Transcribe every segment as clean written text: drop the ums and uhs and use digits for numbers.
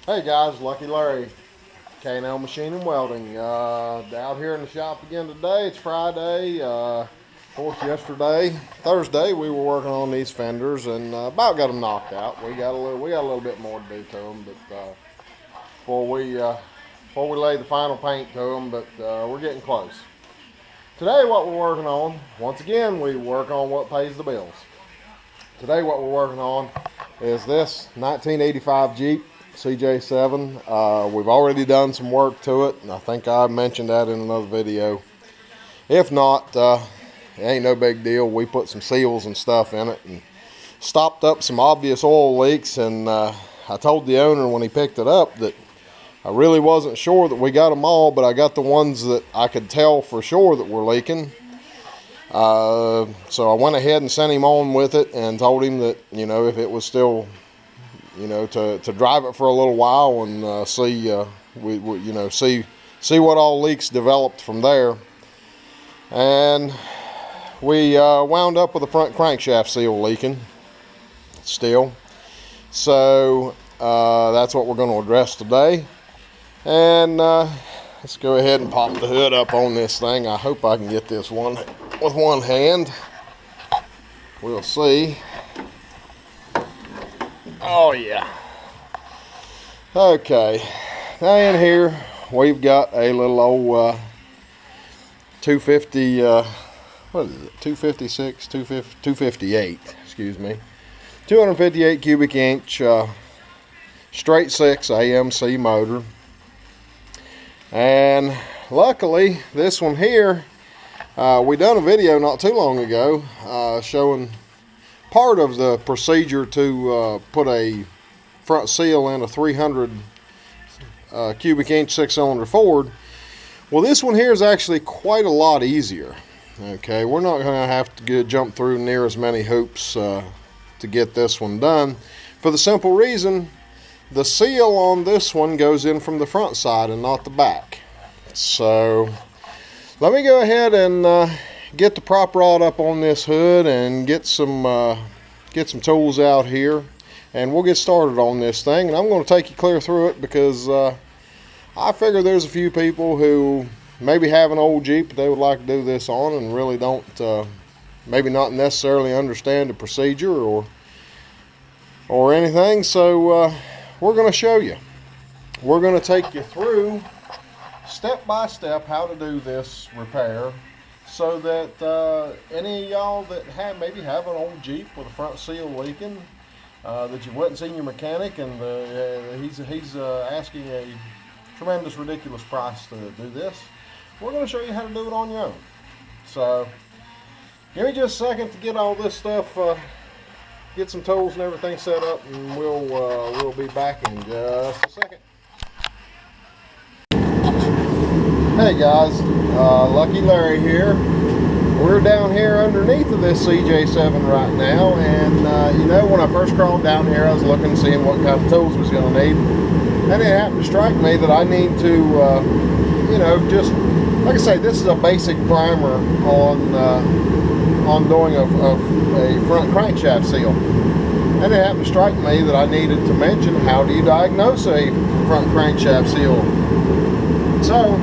Hey guys, Lucky Larry, K&L Machine and Welding. Out here in the shop again today. It's Friday. Of course, Thursday, we were working on these fenders and about got them knocked out. We got a little bit more to do to them, but before we lay the final paint to them, but we're getting close. Today, what we're working on, once again, we work on what pays the bills. Today, what we're working on is this 1985 Jeep CJ7. We've already done some work to it, and I think I mentioned that in another video. If not, it ain't no big deal. We put some seals and stuff in it and stopped up some obvious oil leaks, and I told the owner when he picked it up that I really wasn't sure that we got them all, but I got the ones that I could tell for sure that were leaking. So I went ahead and sent him on with it and told him that, you know, if it was still, you know, to drive it for a little while and see what all leaks developed from there. And we wound up with the front crankshaft seal leaking still. So that's what we're going to address today. And let's go ahead and pop the hood up on this thing. I hope I can get this one with one hand. We'll see. Oh yeah. Okay, now in here we've got a little old 250 what is it, 256 258, excuse me, 258 cubic inch straight 6 AMC motor. And luckily this one here, we done a video not too long ago showing part of the procedure to put a front seal in a 300 cubic inch 6-cylinder Ford. Well, this one here is actually quite a lot easier. Okay, we're not going to have to jump through near as many hoops to get this one done, for the simple reason the seal on this one goes in from the front side and not the back. So let me go ahead and get the prop rod up on this hood and get some tools out here, and we'll get started on this thing. And I'm going to take you clear through it because I figure there's a few people who maybe have an old Jeep that they would like to do this on and really don't maybe not necessarily understand the procedure or anything. So we're going to show you. We're going to take you through step by step how to do this repair, so that any of y'all that maybe have an old Jeep with a front seal leaking, that you went and seen your mechanic and he's asking a tremendous ridiculous price to do this, we're going to show you how to do it on your own. So give me just a second to get all this stuff, get some tools and everything set up, and we'll be back in just a second. Hey guys, Lucky Larry here. We're down here underneath of this CJ7 right now, and you know, when I first crawled down here, I was looking, seeing what kind of tools I was going to need, and it happened to strike me that I need to, you know, just like I say, this is a basic primer on doing a front crankshaft seal, and it happened to strike me that I needed to mention how do you diagnose a front crankshaft seal. So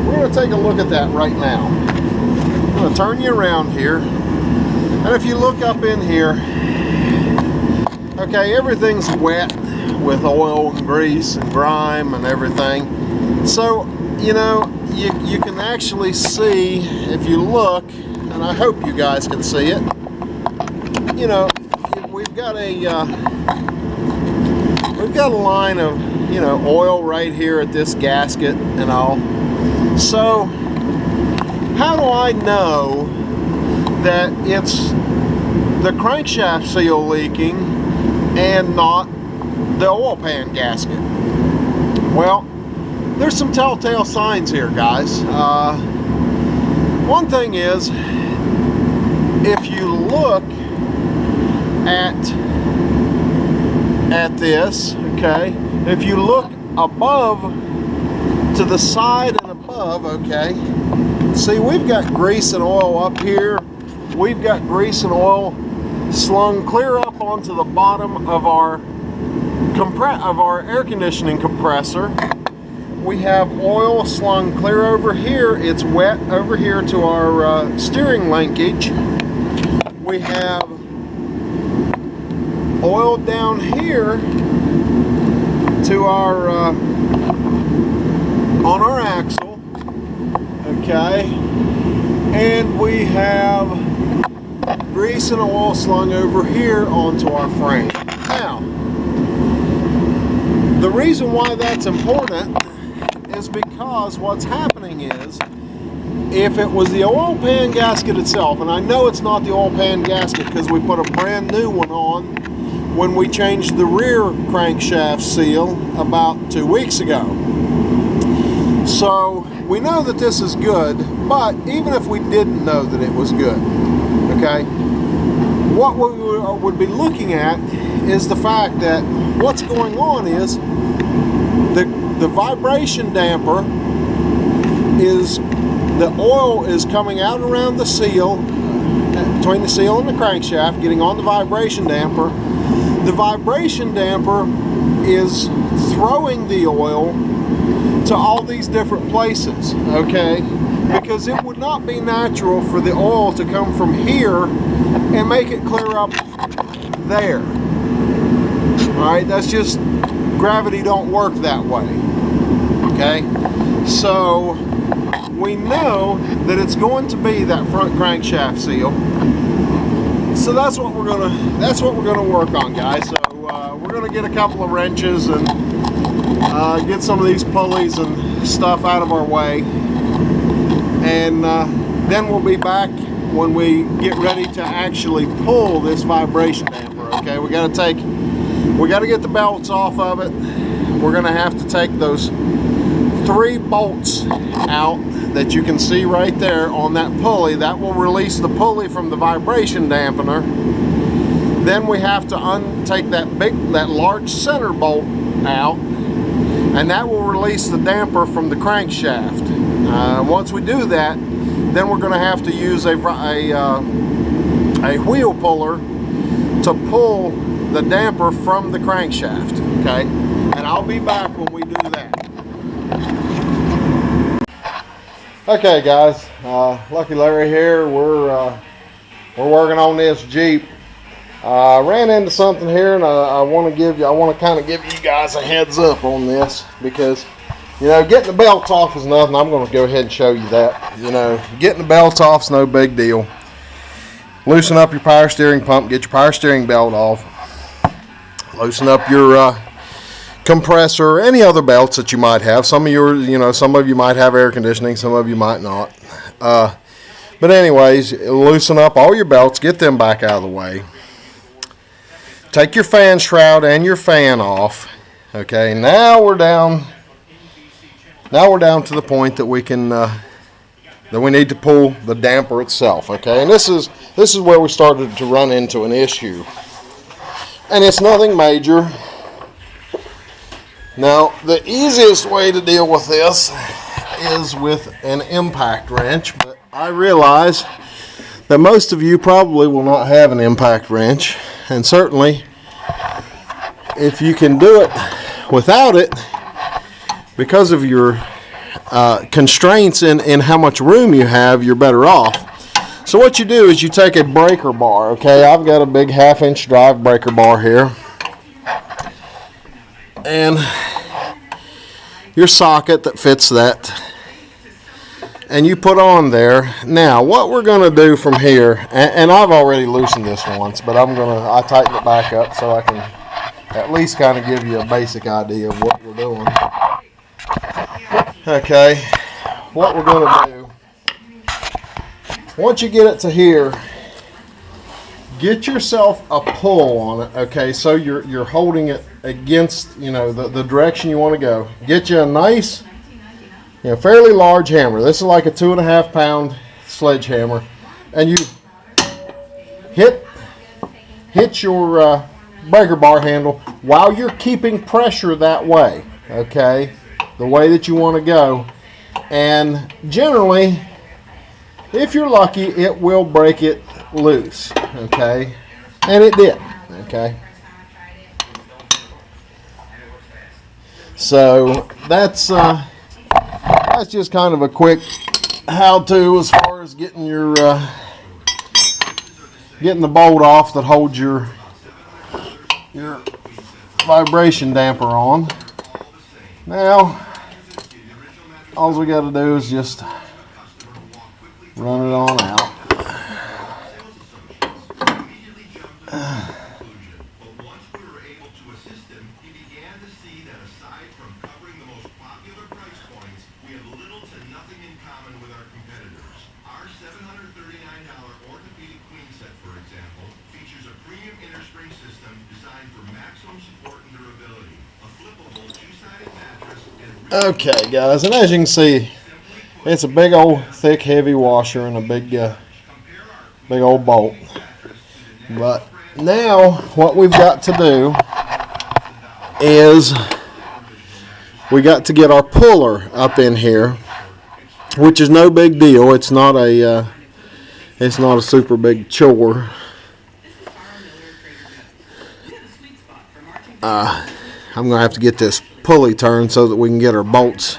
we're going to take a look at that right now. I'm going to turn you around here, and if you look up in here, okay, everything's wet with oil and grease and grime and everything. So, you know, you can actually see, if you look, and I hope you guys can see it, you know, we've got a line of, you know, oil right here at this gasket and all. So how do I know that it's the crankshaft seal leaking and not the oil pan gasket? Well, there's some telltale signs here, guys. One thing is, if you look at this, okay, if you look above, to the side and above, okay, see, we've got grease and oil up here. We've got grease and oil slung clear up onto the bottom of our air conditioning compressor. We have oil slung clear over here. It's wet over here to our steering linkage. We have oil down here to our on our axle. Okay, and we have grease and oil slung over here onto our frame. Now, the reason why that's important is because what's happening is, if it was the oil pan gasket itself, and I know it's not the oil pan gasket because we put a brand new one on when we changed the rear crankshaft seal about 2 weeks ago. So we know that this is good, but even if we didn't know that it was good, okay, what we would be looking at is the fact that what's going on is the vibration damper is, the oil is coming out around the seal, between the seal and the crankshaft, getting on the vibration damper. The vibration damper is throwing the oil to all these different places, okay? Because it would not be natural for the oil to come from here and make it clear up there. All right, that's just, gravity don't work that way, okay? So we know that it's going to be that front crankshaft seal. So that's what we're gonna work on, guys. So we're gonna get a couple of wrenches and get some of these pulleys and stuff out of our way, and then we'll be back when we get ready to actually pull this vibration damper. Okay, we got to get the belts off of it. We're gonna have to take those 3 bolts out that you can see right there on that pulley. That will release the pulley from the vibration dampener. Then we have to take that large center bolt out, and that will release the damper from the crankshaft. Once we do that, then we're going to have to use a wheel puller to pull the damper from the crankshaft. Okay, and I'll be back when we do that. Okay, guys, Lucky Larry here. We're working on this Jeep. Ran into something here, and I want to kind of give you guys a heads up on this, because, you know, getting the belts off is nothing. I'm going to go ahead and show you that. You know, getting the belts off is no big deal. Loosen up your power steering pump, get your power steering belt off. Loosen up your compressor or any other belts that you might have. Some of you might have air conditioning, some of you might not. But anyways, loosen up all your belts, get them back out of the way. Take your fan shroud and your fan off. Okay, now we're down to the point that we can that we need to pull the damper itself. Okay, and this is where we started to run into an issue, and it's nothing major. Now, the easiest way to deal with this is with an impact wrench, but I realize that most of you probably will not have an impact wrench, and certainly if you can do it without it, because of your constraints in how much room you have, you're better off. So what you do is you take a breaker bar. Okay, I've got a big 1/2-inch drive breaker bar here, and your socket that fits that, and you put on there. Now what we're going to do from here, and I've already loosened this once, but I tighten it back up so I can at least kind of give you a basic idea of what we're doing. Okay, what we're going to do, once you get it to here, get yourself a pull on it. Okay, so you're holding it against, you know, the direction you want to go. Get you a nice, you know, fairly large hammer. This is like a 2.5 pound sledgehammer, and you hit your breaker bar handle while you're keeping pressure that way. Okay, the way that you want to go, and generally, if you're lucky, it will break it loose. Okay, and it did. Okay, So that's just kind of a quick how-to as far as getting your getting the bolt off that holds your vibration damper on. Now, all we got to do is just run it on out. Okay, guys, and as you can see, it's a big old thick heavy washer and a big old bolt. But now what we've got to do is we got to get our puller up in here, which is no big deal. It's not a super big chore. I'm gonna have to get this pulley turned so that we can get our bolts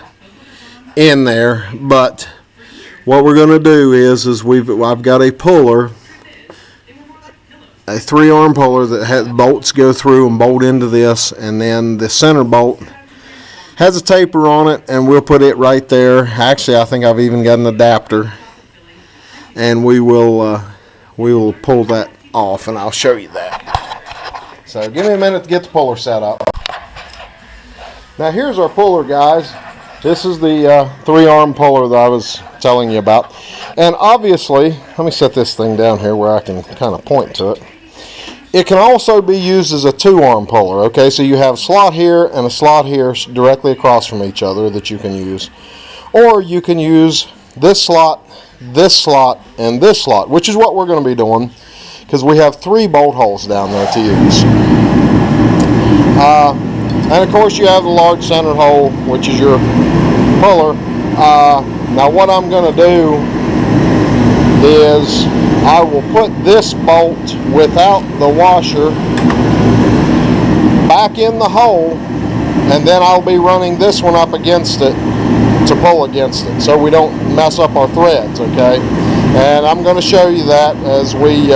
in there. But what we're gonna do is I've got a puller, a 3-arm puller that has bolts go through and bolt into this, and then the center bolt has a taper on it, and we'll put it right there. Actually, I think I've even got an adapter, and we will pull that off, and I'll show you that. So give me a minute to get the puller set up. Now here's our puller, guys. This is the 3-arm puller that I was telling you about. And obviously, let me set this thing down here where I can kind of point to it. It can also be used as a 2-arm puller. Okay, so you have a slot here and a slot here directly across from each other that you can use. Or you can use this slot, and this slot, which is what we're going to be doing, because we have 3 bolt holes down there to use. And of course you have the large center hole, which is your puller. Now what I'm going to do is I will put this bolt without the washer back in the hole, and then I'll be running this one up against it to pull against it so we don't mess up our threads, okay? And I'm going to show you that as we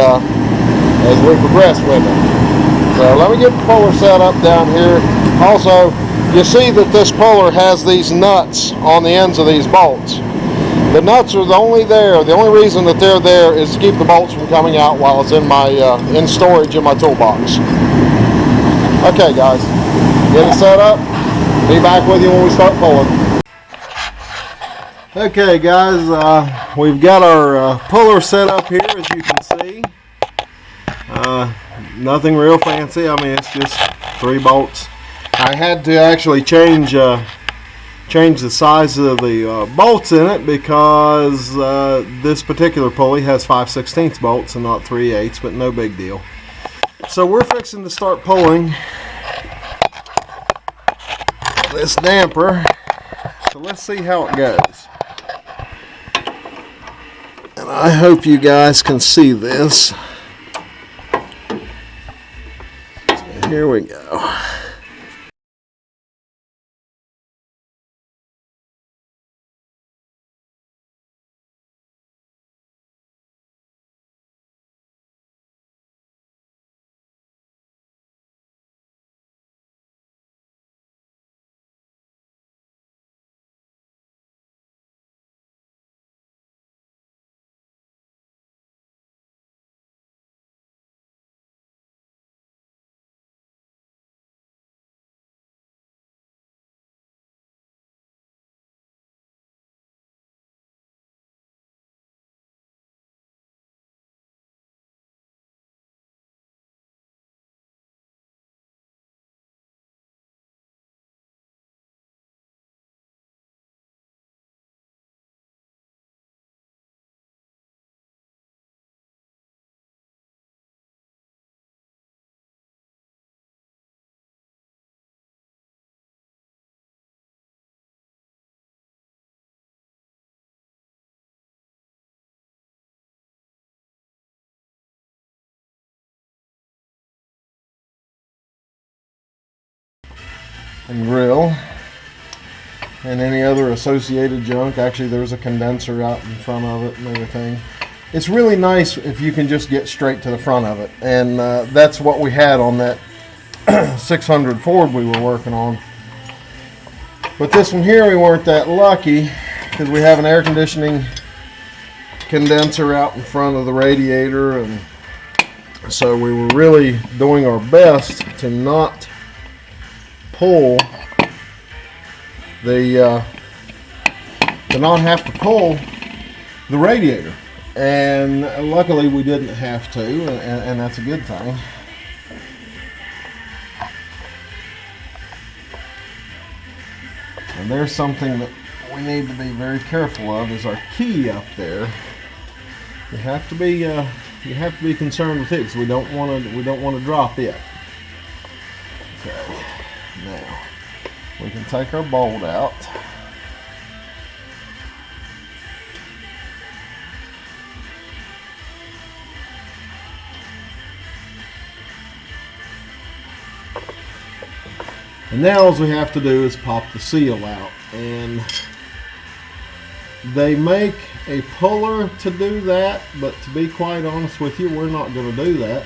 progress with it. So let me get the puller set up down here. Also, you see that this puller has these nuts on the ends of these bolts. The nuts are the only reason that they're there is to keep the bolts from coming out while it's in my in storage in my toolbox. Okay, guys, get it set up. Be back with you when we start pulling. Okay, guys, we've got our puller set up here, as you can see. Nothing real fancy. I mean, it's just 3 bolts. I had to actually change the size of the bolts in it because this particular pulley has 5/16 bolts and not 3/8, but no big deal. So we're fixing to start pulling this damper. So let's see how it goes. And I hope you guys can see this. So here we go. And grill. and any other associated junk. Actually, there's a condenser out in front of it and everything. It's really nice if you can just get straight to the front of it, and that's what we had on that 600 Ford we were working on. But this one here, we weren't that lucky because we have an air conditioning condenser out in front of the radiator, and so we were really doing our best to not pull the to not have to pull the radiator, and luckily we didn't have to, and that's a good thing. And there's something that we need to be very careful of, is our key up there. You have to be concerned with it, because we don't want to drop it. Okay, now we can take our bolt out. And now all we have to do is pop the seal out, and they make a puller to do that, but to be quite honest with you, we're not going to do that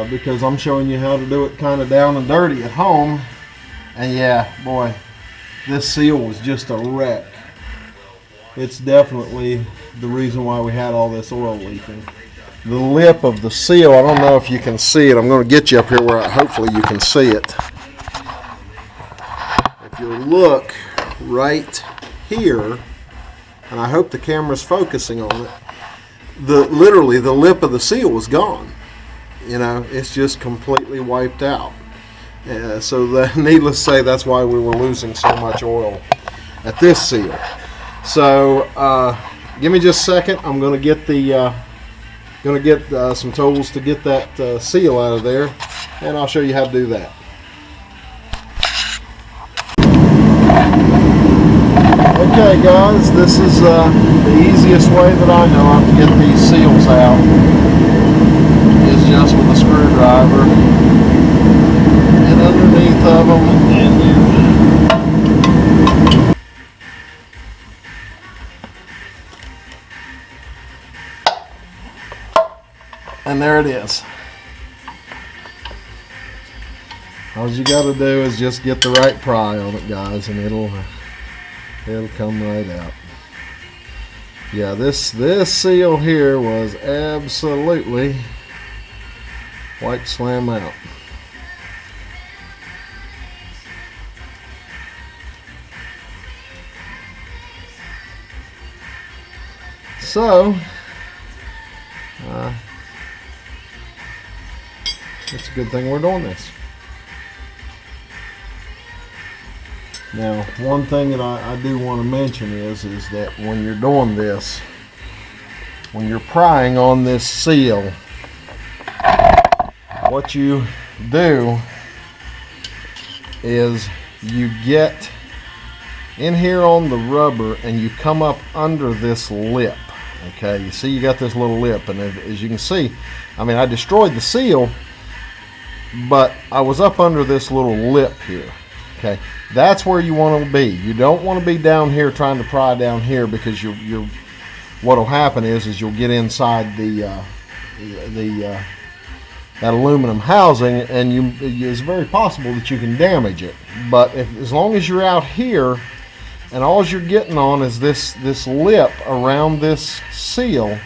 because I'm showing you how to do it kind of down and dirty at home. And yeah, boy, this seal was just a wreck. It's definitely the reason why we had all this oil leaking. The lip of the seal, I don't know if you can see it. I'm going to get you up here where hopefully you can see it. If you look right here, and I hope the camera's focusing on it, literally the lip of the seal was gone. You know, it's just completely wiped out. So needless to say, that's why we were losing so much oil at this seal. So give me just a second. I'm going to get some tools to get that seal out of there, and I'll show you how to do that. Okay guys, this is the easiest way that I know of to get these seals out, is just with a screwdriver, and underneath of them, and there it is. All you got to do is just get the right pry on it, guys, and it'll come right out. Yeah, this seal here was absolutely white slam out. So it's a good thing we're doing this. Now, one thing that I do want to mention is that when you're doing this, when you're prying on this seal, what you do is you get in here on the rubber and you come up under this lip. Okay, you see you got this little lip, and as you can see, I mean, I destroyed the seal, but I was up under this little lip here. Okay, that's where you want to be. You don't want to be down here trying to pry down here, because what'll happen is you'll get inside that aluminum housing, and it's very possible that you can damage it. But as long as you're out here and all you're getting on is this lip around this seal,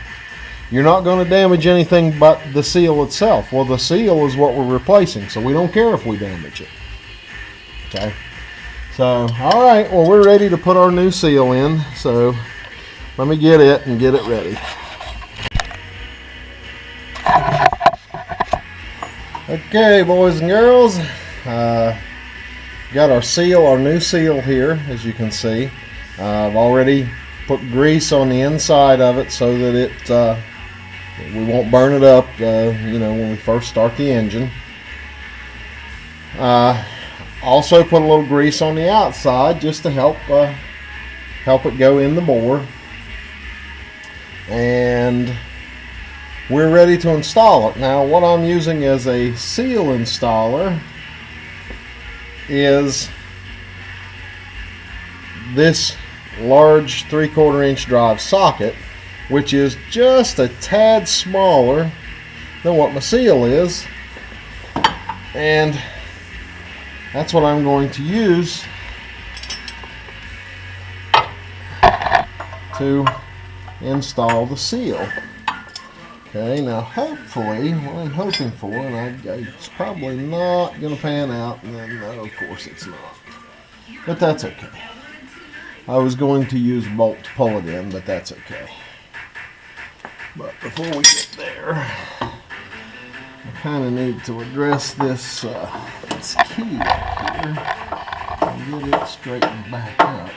you're not going to damage anything but the seal itself. Well, the seal is what we're replacing, so we don't care if we damage it. Okay, so all right, well, we're ready to put our new seal in, so let me get it and get it ready. Okay, boys and girls, got our seal, our new seal here, as you can see. I've already put grease on the inside of it so that we won't burn it up, you know, when we first start the engine. Also put a little grease on the outside just to help it go in the bore. And we're ready to install it. Now, what I'm using as a seal installer is this large 3/4 inch drive socket, which is just a tad smaller than what my seal is, and that's what I'm going to use to install the seal. Okay, now hopefully, what I'm hoping for, and it's probably not going to pan out, and then no, of course it's not. But that's okay. I was going to use a bolt to pull it in, but that's okay. But before we get there, I kind of need to address this key up here and get it straightened back up.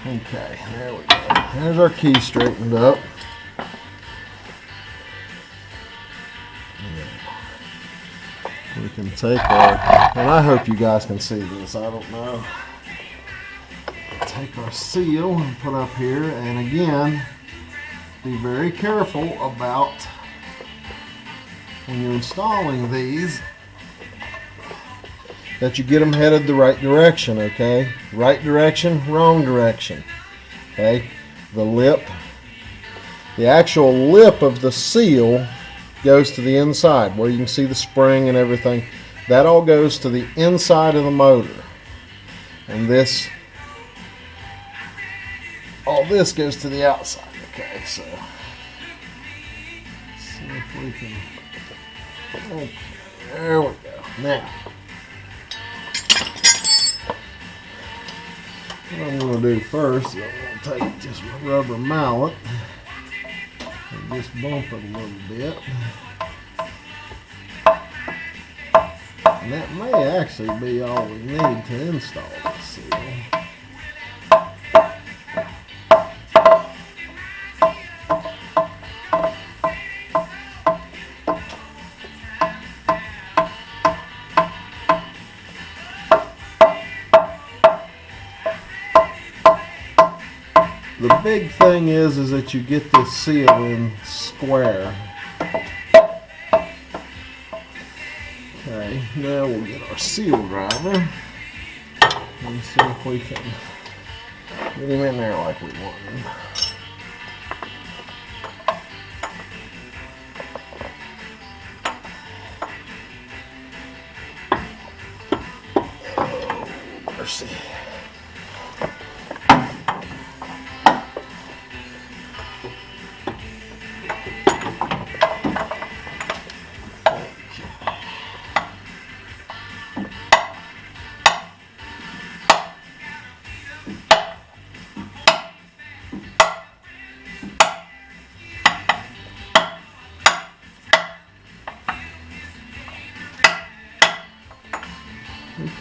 Okay, there we go. There's our key straightened up. We can take our, and I hope you guys can see this, I don't know. Take our seal and put up here, and again, be very careful about when you're installing these that you get them headed the right direction, okay? Right direction, wrong direction, okay? The lip, the actual lip of the seal goes to the inside where you can see the spring and everything. That all goes to the inside of the motor. And this, all this goes to the outside, okay? So, let's see if we can, okay, there we go. Now, what I'm going to do first is I'm going to take just my rubber mallet and just bump it a little bit. And that may actually be all we need to install this seal. The big thing is that you get this seal in square. Okay, now we'll get our seal driver and see if we can get him in there like we want him. Oh, mercy.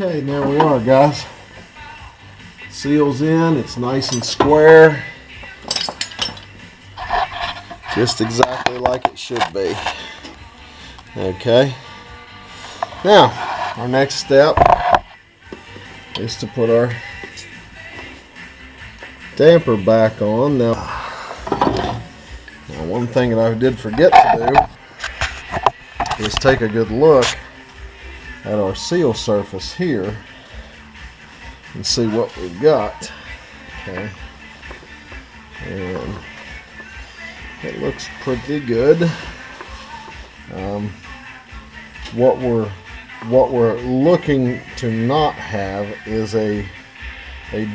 Okay, there we are, guys. Seal's in, it's nice and square. Just exactly like it should be. Okay. Now, our next step is to put our damper back on. Now, one thing that I did forget to do is take a good look at our seal surface here and see what we've got. Okay, and it looks pretty good. What we're looking to not have is a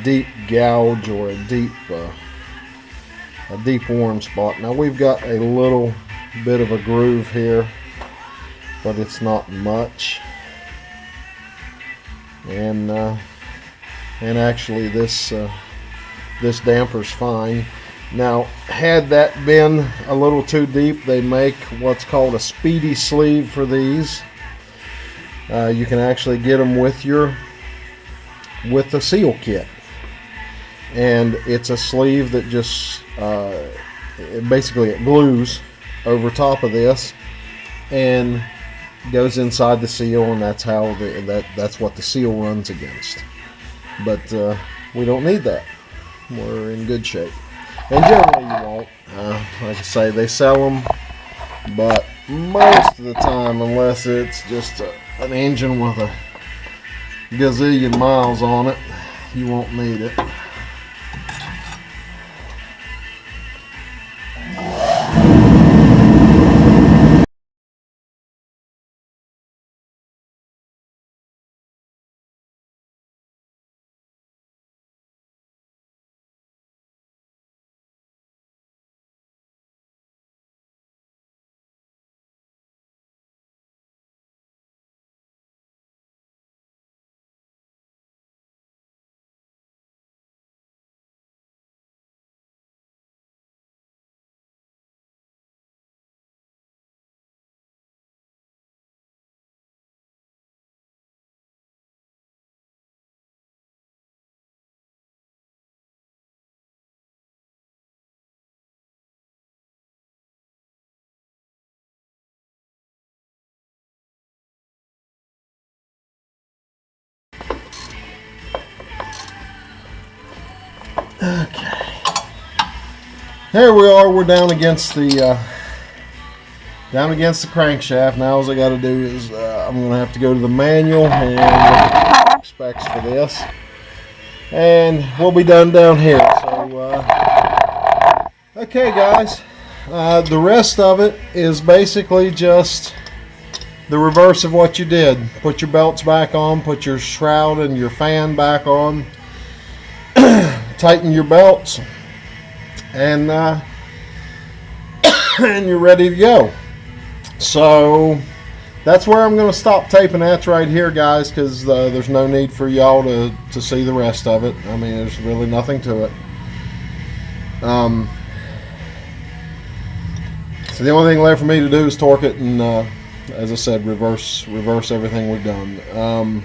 deep gouge or a deep worn spot. Now we've got a little bit of a groove here, but it's not much. And actually this damper's fine. Now, had that been a little too deep, they make what's called a speedy sleeve for these. You can actually get them with the seal kit, and it's a sleeve that just basically it glues over top of this and goes inside the seal, and that's how that's what the seal runs against. But we don't need that. We're in good shape. And generally you won't. Like I say, they sell them, but most of the time, unless it's just an engine with a gazillion miles on it, you won't need it. Okay, here we are. We're down against the crankshaft. Now all I got to do is I'm going to have to go to the manual and look at the specs for this, and we'll be done down here. So okay, guys, the rest of it is basically just the reverse of what you did. Put your belts back on, put your shroud and your fan back on, tighten your belts, and and you're ready to go. So that's where I'm going to stop taping at right here, guys, because there's no need for y'all to see the rest of it. I mean, there's really nothing to it. So the only thing left for me to do is torque it and, as I said, reverse everything we've done.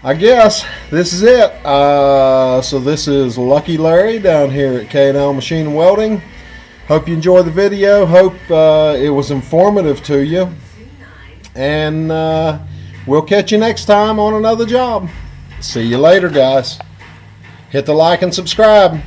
I guess this is it. So this is Lucky Larry down here at K&L Machine and Welding. Hope you enjoyed the video. Hope it was informative to you. And we'll catch you next time on another job. See you later, guys. Hit the like and subscribe.